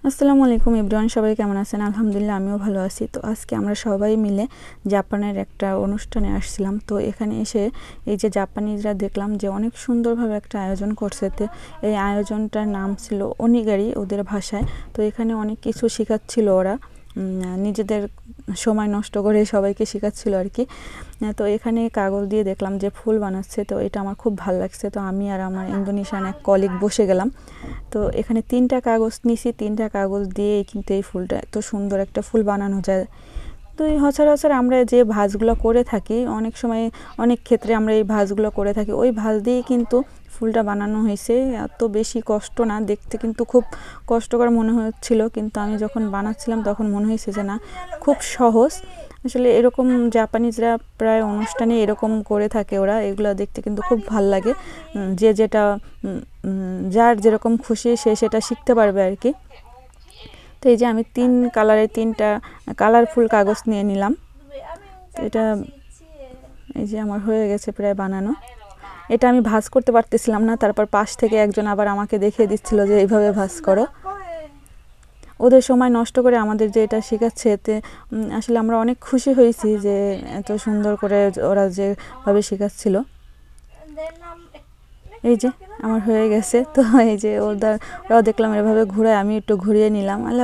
আসসালামু আলাইকুম এভরিওয়ান, সবাই কেমন আছেন? আলহামদুলিল্লাহ আমিও ভালো আছি। তো আজকে আমরা সবাই মিলে জাপানের একটা অনুষ্ঠানে আসছিলাম। তো এখানে এসে এই যে জাপানিজরা দেখলাম যে অনেক সুন্দরভাবে একটা আয়োজন করছে। তো এই আয়োজনটার নাম ছিল ওনিগারি ওদের ভাষায়। তো এখানে অনেক কিছু শেখাচ্ছিল ওরা, নিজেদের সময় নষ্ট করে সবাইকে শেখাচ্ছিল আর কি। তো এখানে কাগজ দিয়ে দেখলাম যে ফুল বানাচ্ছে, তো এটা আমার খুব ভালো লাগছে। তো আমি আর আমার ইন্দোনেশিয়ান এক কলিগ বসে গেলাম। তো এখানে 3টা কাগজ নিছি, 3টা কাগজ দিয়ে কিন্তু এই ফুলটা এত সুন্দর একটা ফুল বানানো যায়। তো এই সচরাচর আমরা যে ভাঁজগুলো করে থাকি, অনেক সময় অনেক ক্ষেত্রে আমরা এই ভাঁজগুলো করে থাকি, ওই ভাঁজ দিয়েই কিন্তু ফুলটা বানানো হয়েছে। এত বেশি কষ্ট না, দেখতে কিন্তু খুব কষ্টকর মনে হচ্ছিল, কিন্তু আমি যখন বানাচ্ছিলাম তখন মনে হয়েছে যে না, খুব সহজ। আসলে এরকম জাপানিজরা প্রায় অনুষ্ঠানে এরকম করে থাকে, ওরা এগুলো দেখতে কিন্তু খুব ভাল লাগে। যে যেটা যার যেরকম খুশি সে সেটা শিখতে পারবে আর কি। তো এই যে আমি 3 কালারের 3টা কালারফুল কাগজ নিয়ে নিলাম। তো এটা এই যে আমার হয়ে গেছে প্রায় বানানো। এটা আমি ভাঁজ করতে পারতেছিলাম না, তারপর পাশ থেকে একজন আবার আমাকে দেখিয়ে দিচ্ছিল যে এইভাবে ভাঁজ করো। ওদের সময় নষ্ট করে আমাদের যে এটা শেখাচ্ছে, এতে আসলে আমরা অনেক খুশি হয়েছি যে এত সুন্দর করে ওরা যেভাবে শেখাচ্ছিল। এই যে আমার হয়ে গেছে। তো এই যে ওরাও দেখলাম এভাবে ঘুরায়, আমি একটু ঘুরিয়ে নিলাম। আল্লাহ